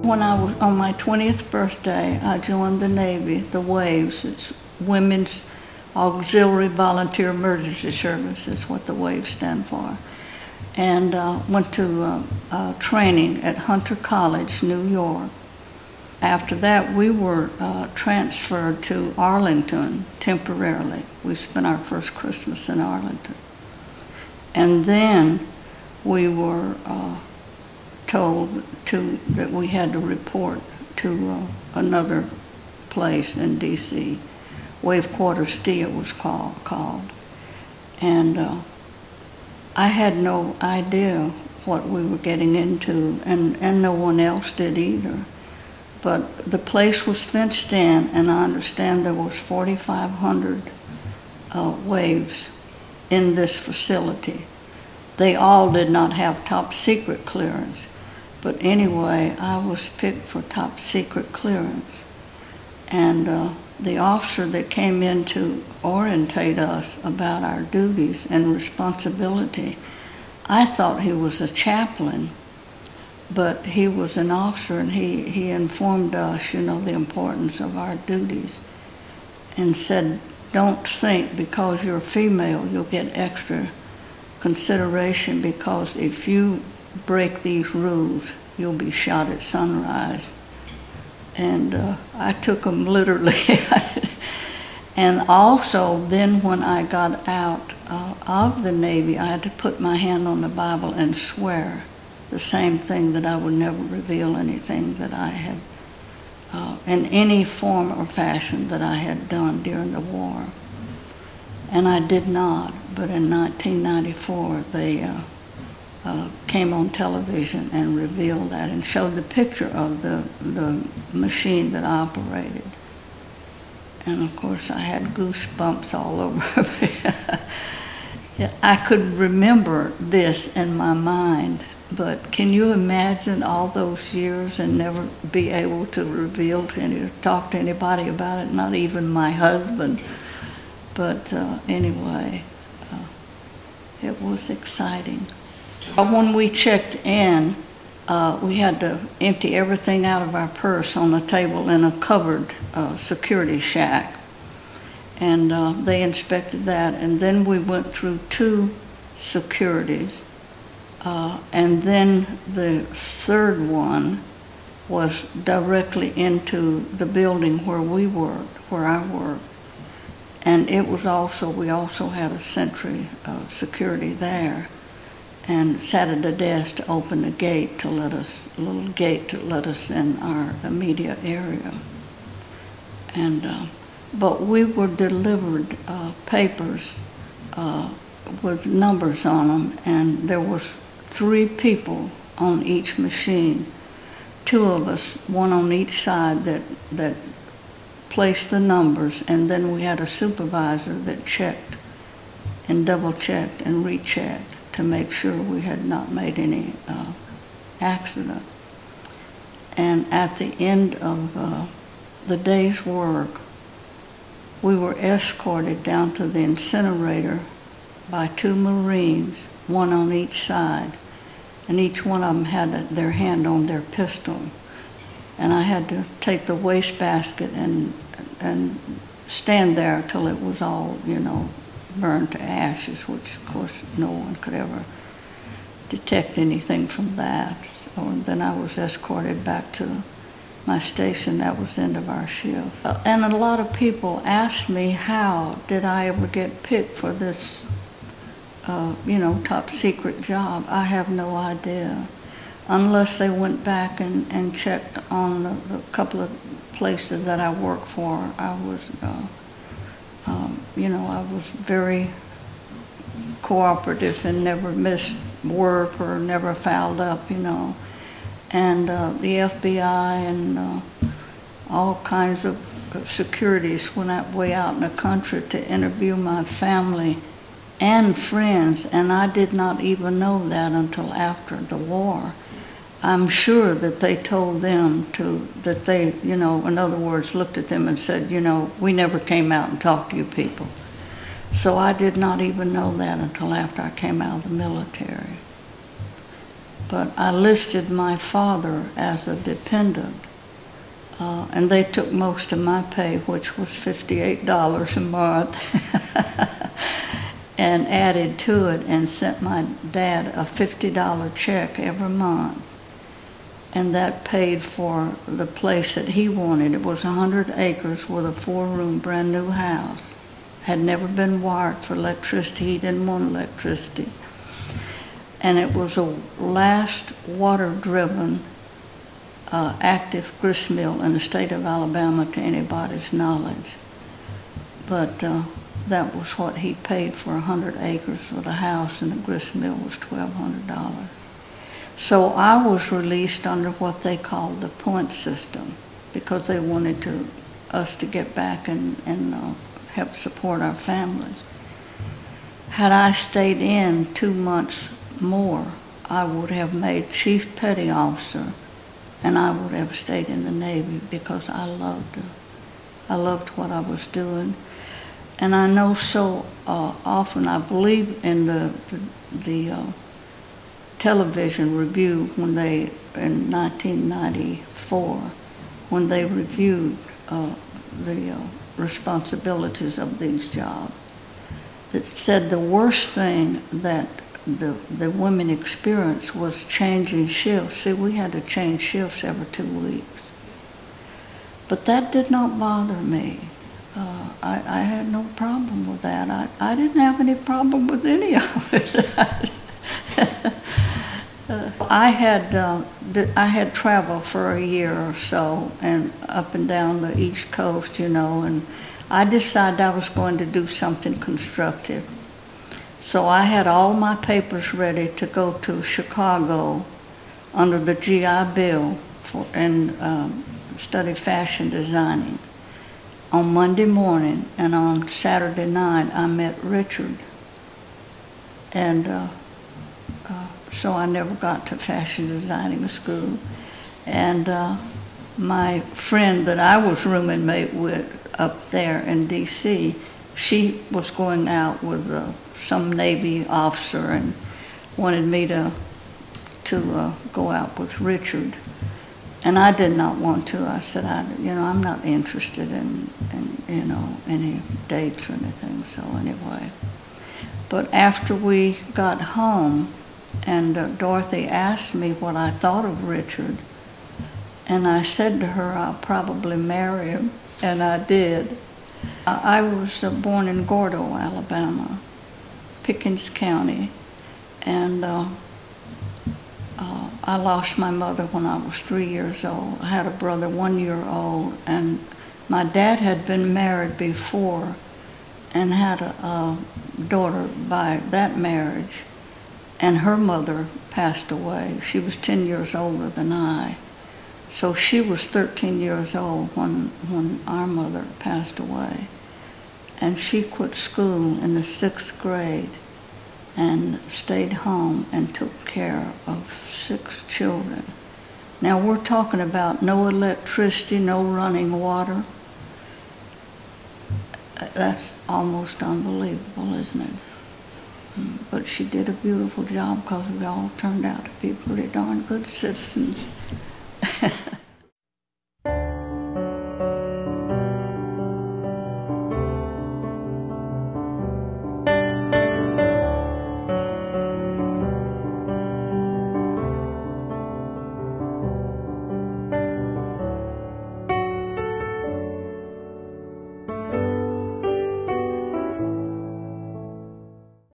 When I was on my 20th birthday, I joined the Navy, the WAVES. It's Women's Auxiliary Volunteer Emergency Service, is what the WAVES stand for. And went to training at Hunter College, New York. After that, we were transferred to Arlington temporarily. We spent our first Christmas in Arlington. And then we were told that we had to report to another place in D.C., Wave Quarters D it was called. And I had no idea what we were getting into, and no one else did either. But the place was fenced in, and I understand there was 4,500 waves in this facility. They all did not have top secret clearance. But anyway, I was picked for top secret clearance. And the officer that came in to orientate us about our duties and responsibility, I thought he was a chaplain, but he was an officer, and he informed us, the importance of our duties, and said, don't think because you're female you'll get extra consideration, because if you break these rules, you'll be shot at sunrise. And I took them literally. And also, then when I got out of the Navy, I had to put my hand on the Bible and swear the same thing, that I would never reveal anything that I had, in any form or fashion, that I had done during the war. And I did not, but in 1994, they came on television and revealed that and showed the picture of the machine that I operated. And of course, I had goosebumps all over me. I could remember this in my mind, but can you imagine all those years and never be able to reveal to talk to anybody about it, not even my husband? But anyway, it was exciting. When we checked in, we had to empty everything out of our purse on a table in a covered security shack. And they inspected that. And then we went through 2 securities. And then the third one was directly into the building where we worked, where I worked. And it was we also had a sentry security there, and sat at a desk to open a gate to let us in our immediate area. And but we were delivered papers with numbers on them, and there was 3 people on each machine, 2 of us, one on each side, that placed the numbers, and then we had a supervisor that checked and double-checked and rechecked to make sure we had not made any accident. And at the end of the day's work, we were escorted down to the incinerator by 2 Marines, one on each side, and each one of them had their hand on their pistol. And I had to take the wastebasket and stand there till it was all, burned to ashes, which of course no one could ever detect anything from that. So then I was escorted back to my station. That was the end of our shift. And a lot of people asked me, how did I ever get picked for this, top secret job? I have no idea. Unless they went back and checked on the couple of places that I worked for, I was, I was very cooperative and never missed work or never fouled up, And the FBI and all kinds of securities went way out in the country to interview my family and friends, and I did not even know that until after the war. I'm sure that they told them that they, in other words, looked at them and said, we never came out and talked to you people. So I did not even know that until after I came out of the military. but I listed my father as a dependent, and they took most of my pay, which was $58 a month, and added to it and sent my dad a $50 check every month. And that paid for the place that he wanted. It was 100 acres with a 4-room brand new house. Had never been wired for electricity. He didn't want electricity. And it was a last water-driven active grist mill in the state of Alabama to anybody's knowledge. But that was what he paid for 100 acres with a house, and the grist mill was $1,200. So I was released under what they called the point system, because they wanted us to get back and help support our families. Had I stayed in 2 months more, I would have made Chief Petty Officer, and I would have stayed in the Navy, because I loved what I was doing. And I know so often, I believe in the television review when they, in 1994, when they reviewed the responsibilities of these jobs, it said the worst thing that the women experienced was changing shifts. See, we had to change shifts every 2 weeks. But that did not bother me. I had no problem with that. I didn't have any problem with any of it. I had traveled for a year or so, and up and down the East Coast, and I decided I was going to do something constructive. So I had all my papers ready to go to Chicago under the GI Bill and study fashion designing on Monday morning, and on Saturday night I met Richard, and so I never got to fashion designing school. And my friend that I was rooming mate with up there in D.C., she was going out with some Navy officer and wanted me to go out with Richard. And I did not want to. I said, I'm not interested in any dates or anything, so anyway. But after we got home, and Dorothy asked me what I thought of Richard, and I said to her, I'll probably marry him, and I did. I was born in Gordo, Alabama, Pickens County, and I lost my mother when I was 3 years old. I had a brother 1 year old, and my dad had been married before and had a daughter by that marriage, and her mother passed away. She was 10 years older than I. So she was 13 years old when our mother passed away. And she quit school in the 6th grade and stayed home and took care of 6 children. Now we're talking about no electricity, no running water. That's almost unbelievable, isn't it? But she did a beautiful job, because we all turned out to be pretty darn good citizens.